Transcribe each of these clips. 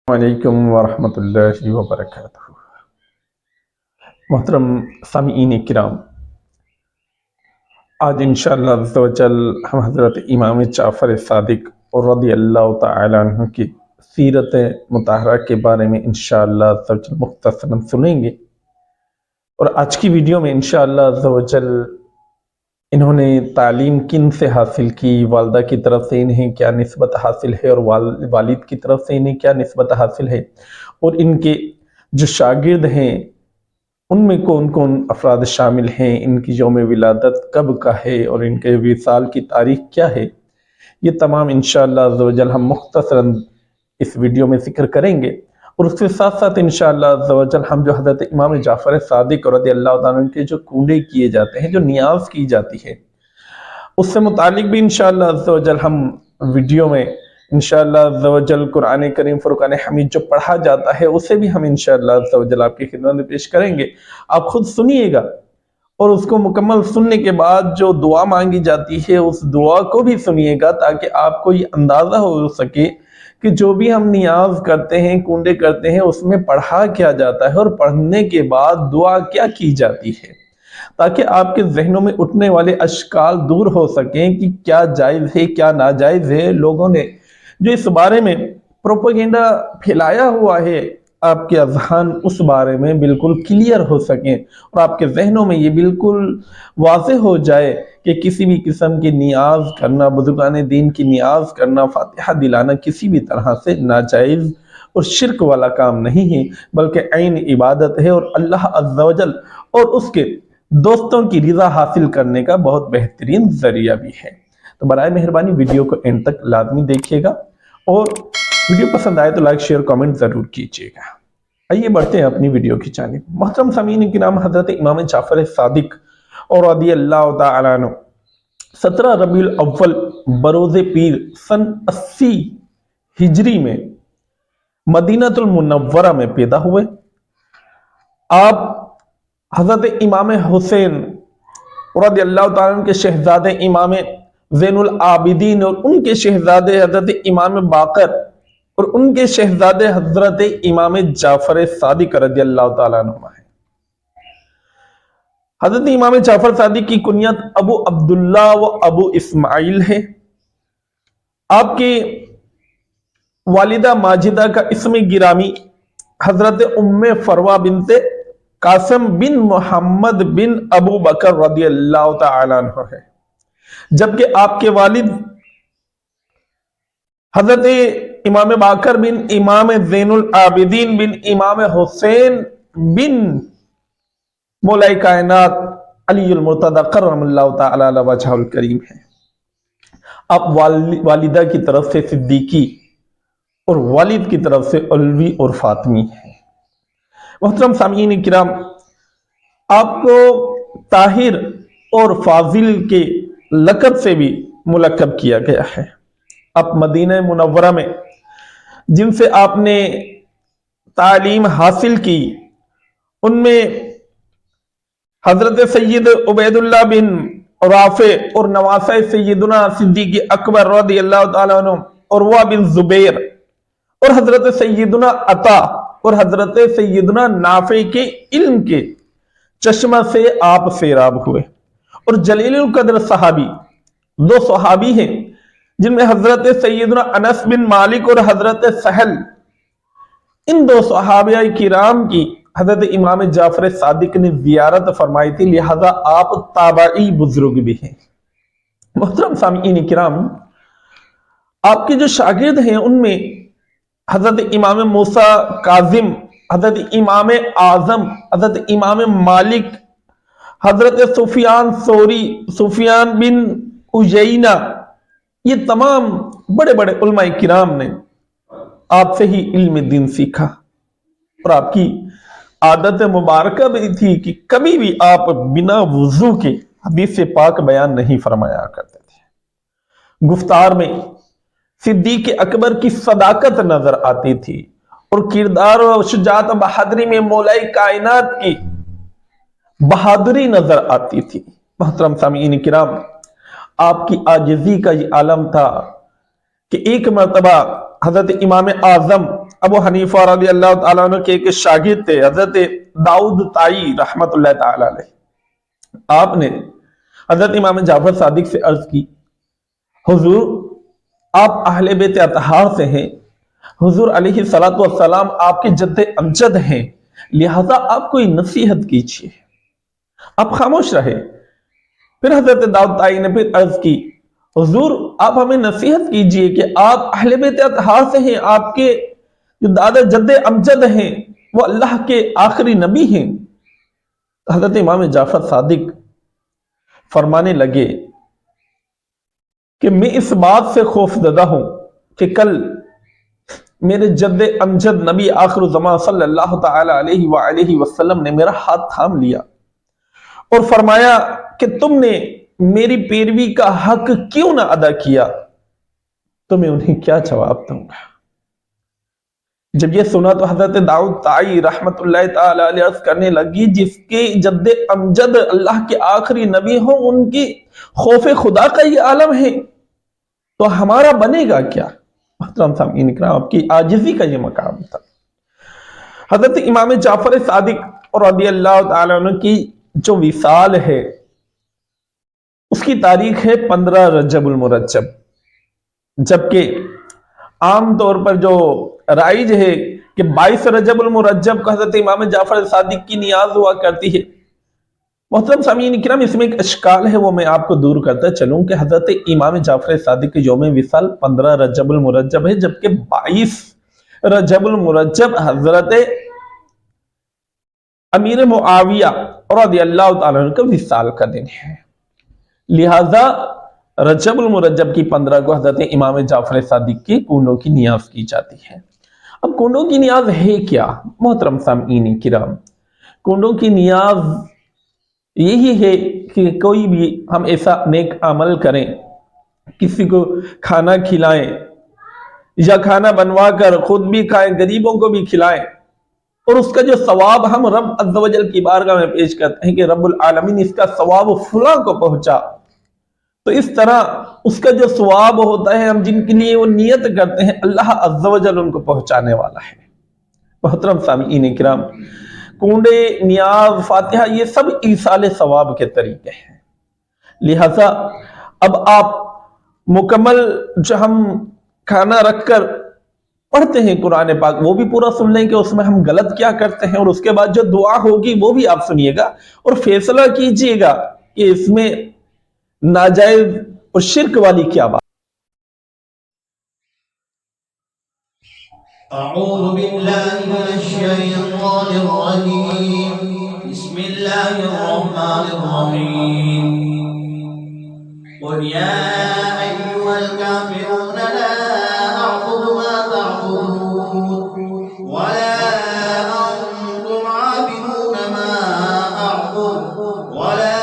وعلیکم ورحمۃ اللہ وبرکاتہ۔ محترم سامعین کرام، آج انشاءاللہ عز و جل ہم حضرت امام جعفر صادق رضی اللہ تعالی عنہ کی سیرت مطہرہ کے بارے میں انشاءاللہ عز و جل مختصراً سنیں گے۔ اور آج کی ویڈیو میں انشاءاللہ عز و جل انہوں نے تعلیم کن سے حاصل کی، والدہ کی طرف سے انہیں کیا نسبت حاصل ہے اور والد کی طرف سے انہیں کیا نسبت حاصل ہے، اور ان کے جو شاگرد ہیں ان میں کون کون افراد شامل ہیں، ان کی یوم ولادت کب کا ہے اور ان کے وصال کی تاریخ کیا ہے، یہ تمام انشاءاللہ عز و جل ہم مختصراً اس ویڈیو میں ذکر کریں گے۔ اور اس کے ساتھ ساتھ انشاءاللہ عز و جل ہم جو حضرت امام جعفر صادق رضی اللہ تعالیٰ عنہ کے جو کنڈے کیے جاتے ہیں، جو نیاز کی جاتی ہے، اس سے متعلق بھی انشاءاللہ عز و جل ہم ویڈیو میں انشاءاللہ عز و جل قرآن کریم فرقان حمید جو پڑھا جاتا ہے اسے بھی ہم انشاءاللہ عز و جل آپ کی خدمت میں پیش کریں گے۔ آپ خود سنیے گا اور اس کو مکمل سننے کے بعد جو دعا مانگی جاتی ہے اس دعا کو بھی سنیے گا، تاکہ آپ کو یہ اندازہ ہو سکے کہ جو بھی ہم نیاز کرتے ہیں، کنڈے کرتے ہیں، اس میں پڑھا کیا جاتا ہے اور پڑھنے کے بعد دعا کیا کی جاتی ہے، تاکہ آپ کے ذہنوں میں اٹھنے والے اشکال دور ہو سکیں کہ کیا جائز ہے کیا ناجائز ہے۔ لوگوں نے جو اس بارے میں پروپیگنڈا پھیلایا ہوا ہے، آپ کے اذہان اس بارے میں بالکل کلیئر ہو سکیں اور آپ کے ذہنوں میں یہ بالکل واضح ہو جائے کہ کسی بھی قسم کی نیاز کرنا، بزرگان دین کی نیاز کرنا، فاتحہ دلانا کسی بھی طرح سے ناجائز اور شرک والا کام نہیں ہے، بلکہ عین عبادت ہے اور اللہ عز و جل اور اس کے دوستوں کی رضا حاصل کرنے کا بہت بہترین ذریعہ بھی ہے۔ تو برائے مہربانی ویڈیو کو اینڈ تک لازمی دیکھیے گا، اور ویڈیو پسند آئے تو لائک شیئر کامنٹ ضرور کیجیے گا۔ آئیے بڑھتے ہیں اپنی ویڈیو کی جانب۔ محترم سامعین کرام، حضرت امام جعفر صادق اور رضی اللہ تعالیٰ عنہ 17 ربیع الاول بروز پیر سن 80 ہجری میں مدینہ المنورہ میں پیدا ہوئے۔ آپ حضرت امام حسین رضی اللہ تعالیٰ عنہ کے شہزادے امام زین العابدین اور ان کے شہزادے حضرت امام باقر اور ان کے شہزادے حضرت امام جعفر صادق رضی اللہ تعالیٰ عنہ ہیں۔ حضرت امام جعفر صادق کی کنیت ابو عبداللہ و ابو اسماعیل ہے۔ آپ کی والدہ ماجدہ کا اسم گرامی حضرت ام فروہ بنت قاسم بن محمد بن ابو بکر رضی اللہ تعالیٰ عنہ ہے، جبکہ آپ کے والد حضرت امام باقر بن امام زین العابدین بن امام حسین بن مولا کائنات علی المرتضی کرم اللہ تعالی علیہ وجہ الکریم ہیں۔ آپ والدہ کی طرف سے صدیقی اور والد کی طرف سے علوی اور فاطمی ہیں۔ محترم سامعین کرام، آپ کو طاہر اور فاضل کے لقب سے بھی ملقب کیا گیا ہے۔ آپ مدینہ منورہ میں جن سے آپ نے تعلیم حاصل کی، ان میں حضرت سید عبید اللہ بن رافع اور نواسہ سیدنا صدیق اکبر رضی اللہ تعالیٰ عنہ، عروہ بن زبیر اور حضرت سیدنا عطا اور حضرت سیدنا نافع کے علم کے چشمہ سے آپ سیراب ہوئے۔ اور جلیل القدر صحابی 2 صحابی ہیں، جن میں حضرت سیدنا انس بن مالک اور حضرت سہل، ان 2 صحابہ کرام کی حضرت امام جعفر صادق نے زیارت فرمائی تھی، لہذا آپ تابعی بزرگ بھی ہیں۔ محترم سامعین کرام، آپ کے جو شاگرد ہیں ان میں حضرت امام موسیٰ کاظم، حضرت امام اعظم، حضرت امام مالک، حضرت سفیان ثوری، سفیان بن عیینہ، یہ تمام بڑے بڑے علماء کرام نے آپ سے ہی علم دین سیکھا، اور آپ کی عادت مبارکہ بھی تھی کہ کبھی بھی آپ بنا وضو کے حدیث پاک بیان نہیں فرمایا کرتے تھے۔ گفتار میں صدیق اکبر کی صداقت نظر آتی تھی، اور کردار و شجاعت بہادری میں مولا کائنات کی بہادری نظر آتی تھی۔ محترم سامعین کرام، آپ کی عاجزی کا یہ عالم تھا کہ ایک مرتبہ حضرت امام اعظم ابو حنیفہ رضی اللہ تعالیٰ عنہ کے ایک شاگرد تھے حضرت داؤد طائی رحمت اللہ تعالیٰ علیہ۔ آپ نے حضرت امام جعفر صادق سے عرض کی، حضور آپ اہل بیت اطہار سے ہیں، حضور علیہ السلام آپ کے جد امجد ہیں، لہذا آپ کوئی نصیحت کیجیے۔ آپ خاموش رہے۔ پھر حضرت داؤد طائی نے پھر عرض کی، حضور آپ ہمیں نصیحت کیجئے کہ آپ اہل بیت اطہار سے ہیں، آپ کے جو دادا جد امجد ہیں وہ اللہ کے آخری نبی ہیں۔ حضرت امام جعفر صادق فرمانے لگے کہ میں اس بات سے خوف زدہ ہوں کہ کل میرے جد امجد نبی آخر الزمان صلی اللہ تعالی علیہ وآلہ وسلم نے میرا ہاتھ تھام لیا اور فرمایا کہ تم نے میری پیروی کا حق کیوں نہ ادا کیا، تو میں انہیں کیا جواب دوں گا؟ جب یہ سنا تو حضرت داؤد طائی رحمت اللہ تعالی علیہ عرض کرنے لگی، جس کے جد امجد اللہ کے آخری نبی ہوں ان کی خوف خدا کا یہ عالم ہے، تو ہمارا بنے گا کیا؟ محترم سامعین اکرام، آپ کی عاجزی کا یہ مقام تھا۔ حضرت امام جعفر صادق رضی اللہ تعالی عنہ کی جو وصال ہے اس کی تاریخ ہے 15 رجب المرجب، جبکہ عام طور پر جو رائج ہے کہ 22 رجب المرجب کو حضرت امام جعفر صادق کی نیاز ہوا کرتی ہے۔ محترم سامعین کرام، اس میں ایک اشکال ہے، وہ میں آپ کو دور کرتا چلوں کہ حضرت امام جعفر صادق کے یوم وصال 15 رجب المرجب ہے، جبکہ 22 رجب المرجب حضرت امیر معاویہ رضی اللہ تعالیٰ عنہ کا وصال کا دن ہے، لہذا رجب المرجب کی 15 کو حضرت امام جعفر صادق کی کنڈوں کی نیاز کی جاتی ہے۔ اب کنڈوں کی نیاز ہے کیا؟ محترم سامعین کرام، کنڈوں کی نیاز یہی ہے کہ کوئی بھی ہم ایسا نیک عمل کریں، کسی کو کھانا کھلائیں یا کھانا بنوا کر خود بھی کھائیں، غریبوں کو بھی کھلائیں، اور اس کا جو ثواب ہم رب عز و جل کی بارگاہ میں پیش کرتے ہیں کہ رب العالمین اس کا ثواب فلاں کو پہنچا، تو اس طرح اس کا جو ثواب ہوتا ہے ہم جن کے لیے وہ نیت کرتے ہیں اللہ عز و جل ان کو پہنچانے والا ہے۔ محترم سامعین کرام، کنڈے، نیاز، فاتحہ، یہ سب ایصال ثواب کے طریقے ہیں، لہذا اب آپ مکمل جو ہم کھانا رکھ کر پڑھتے ہیں قرآن پاک وہ بھی پورا سن لیں کہ اس میں ہم غلط کیا کرتے ہیں، اور اس کے بعد جو دعا ہوگی وہ بھی آپ سنیے گا اور فیصلہ کیجئے گا کہ اس میں ناجائز اور شرک والی کیا بات۔ اعوذ باللہ من الشیطان الرجیم، بسم اللہ الرحمن الرحیم، قل یا ایہا الکافرون لا اعبد ما تعبدون ولا انتم عابدون ما اعبد ولا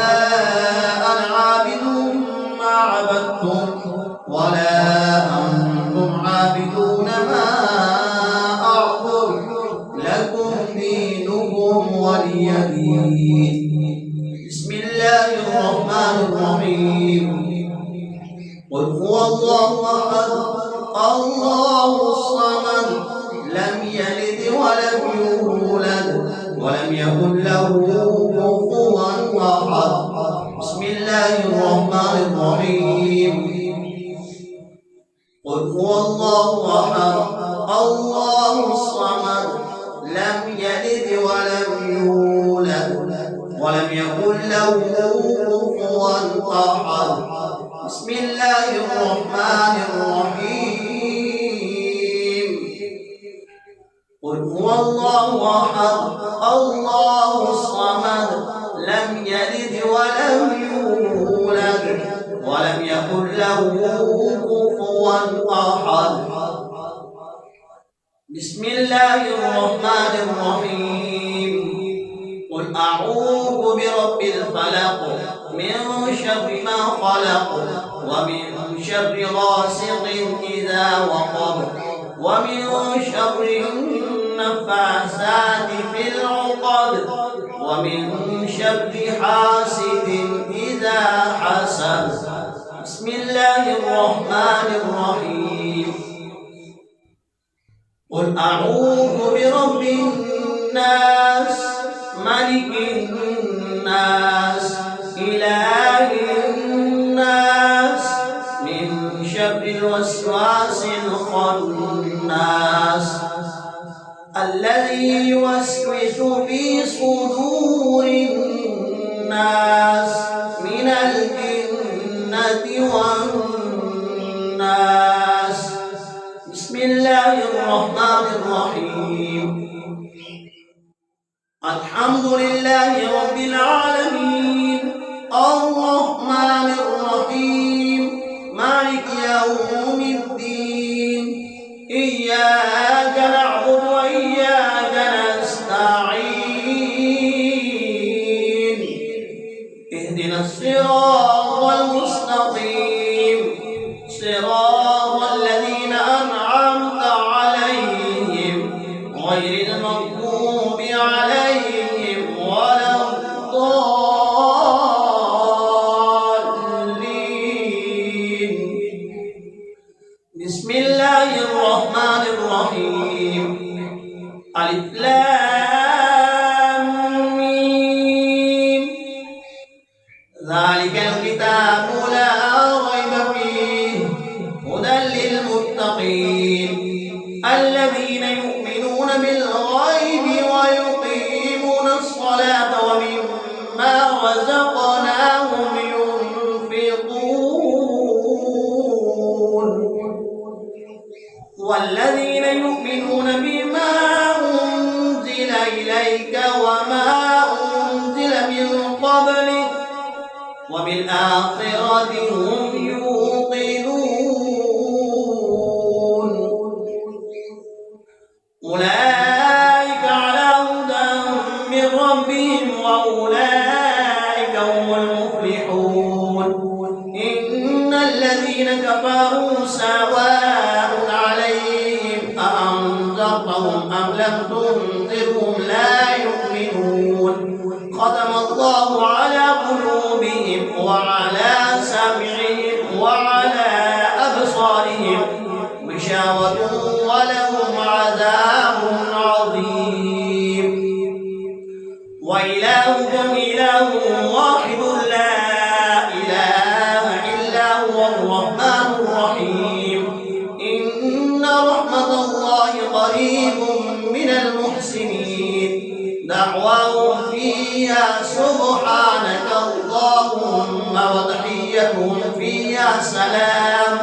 انا عابد ما عبدتم ولا انتم عابدون ما بسم اللہ الرحمن الرحیم، قل هو اللہ احد اللہ الصمد لم یلد ولم یولد ولم یکن له کفوا احد۔ بسم اللہ الرحمن الرحیم، قل هو اللہ احد اللہ الصمد لم يلد ولم يولد ولم يكن له كفوا أحد۔ بسم الله الرحمن الرحيم، قل هو الله أحد الله الصمد لم يلد ولم يولد ولم يكن له كفوا أحد۔ بسم الله الرحمن الرحيم، قل أعوذ برب الفلق من شر ما خلق ومن شر غاسق إذا وقب ومن شر النفاثات في العقد ومن شر حاسد إذا حسد۔ بسم الله الرحمن الرحيم، قل أعوذ برب الناس ملك الناس إله الناس من شر الوسواس الخناس الذي يوسوس في صدور الناس من الجنة والناس. بسم الله الرحمن الرحيم. الحمد لله رب العالمين الرحمن الرحيم مالك يوم الدين إياك نعبد وإياك نستعين اهدنا الصراط المستقيم صراط الذين أنعمت عليهم غير المغضوب عليهم ولا الضالين. بسم الله الرحمن الرحيم. ألف لام ميم. ذلك الكتاب لا ريب فيه هدى للمتقين الذين يؤمنون بالغيب ويقيمون الصلاة ومما رزقناهم ينفقون والذين يؤمنون بما أنزل إليك وما أنزل من قبلك وبالآخرة هم يوقنون أولئك على هدى من ربهم وأولئك هم المفلحون. إن الذين كفروا سواء عليهم أأنذرتهم أم لم تنذرهم لا يؤمنون. ختم الله على قلوبهم وعلى سمعهم وعلى أبصارهم غشاوة ولهم عذاب عظيم. وإلهكم إله واحد لا إله إلا هو الرحمن الرحيم. إن رحمة الله قريب من المحسنين. دعواهم فيها سبحانك اللهم وتحيتهم فيها سلام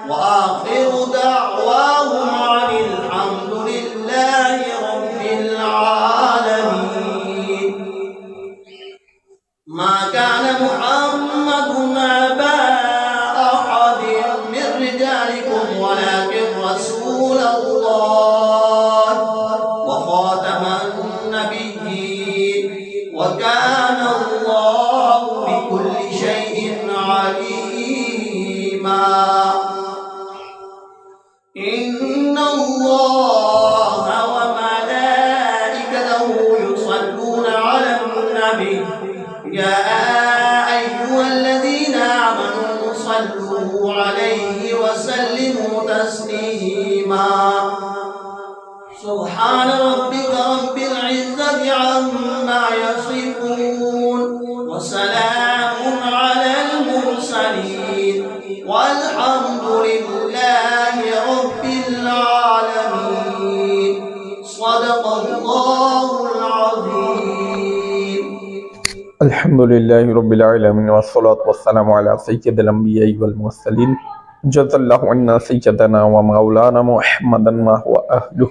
وآخر دعواهم عن الحمد لله رب العالمين. ما كان محمد أبا أحد من رجالكم ولكن رسول الله وخاتم النبيين وكان الله بكل شيء عليما. إن الله وملائكته يصلون على النبي يا أيها الذين آمنوا صلوا عليه وسلموا تسليما. سبحان ربك رب العزة عما يصفون وسلام على المرسلين والحمد لله رب العالمين. صدق الله العظيم. الحمد لله رب العالمين والصلاة والسلام على سيد الأنبياء والمرسلين جزا الله عنا سيدنا ومولانا محمدا ما هو أهله.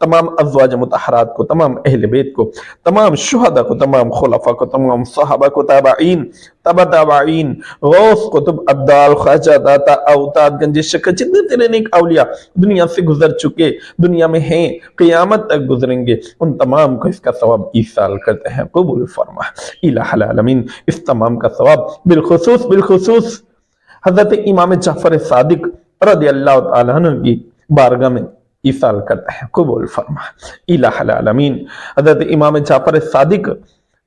تمام ازواج مطہرات کو، تمام اہل بیت کو، تمام شہداء کو، تمام خلفاء کو، تمام صحابہ کو، تابعین، تبع تابعین، غوث قطب ابدال خواجہ داتا اوتاد گنج شکر، جتنے تیرے نیک اولیاء دنیا سے گزر چکے، دنیا میں ہیں، قیامت تک گزریں گے، ان تمام کو اس کا ثواب ایصال کرتے ہیں، قبول فرما الہ العالمین۔ اس تمام کا ثواب بالخصوص حضرت امام جعفر صادق رضی اللہ تعالیٰ عنہ کی بارگاہ میں ایصال کرتے ہیں، قبول فرما الہ العالمین۔ حضرت امام جعفر صادق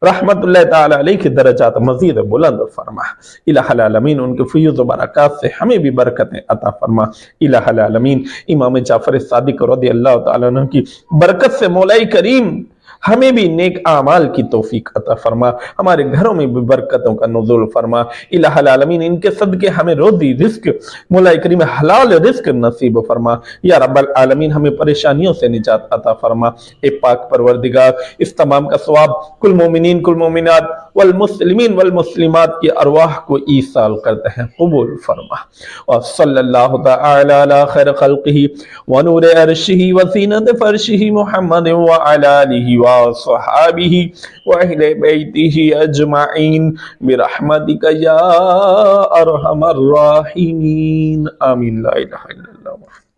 رحمت اللہ تعالیٰ علیہ کے درجات مزید بلند فرما الہ العالمین، ان کے فیوز و برکات سے ہمیں بھی برکتیں عطا فرما الہ العالمین۔ امام جعفر صادق رضی اللہ تعالیٰ عنہ کی برکت سے مولا کریم ہمیں بھی نیک اعمال کی توفیق عطا فرما، ہمارے گھروں میں بھی برکتوں کا نزول فرما الہ العالمین۔ ان کے صدقے ہمیں روزی رزق مولا کریم حلال رزق نصیب فرما یا رب العالمین، ہمیں پریشانیوں سے نجات عطا فرما اے پاک پروردگار۔ اس تمام کا ثواب کل مومنین، کل مومنات والمسلمین والمسلمات کی ارواح کو ایصال کرتے ہیں، قبول فرما۔ وصلی اللہ تعالی علی خیر خلقہ ونور عرشہ وزینت فرشہ محمد وعلی آلہ وصحابہ وأہل بیتہ اجمعین برحمتک یا ارحم الراحمین، آمین۔ لا الہ الا اللہ۔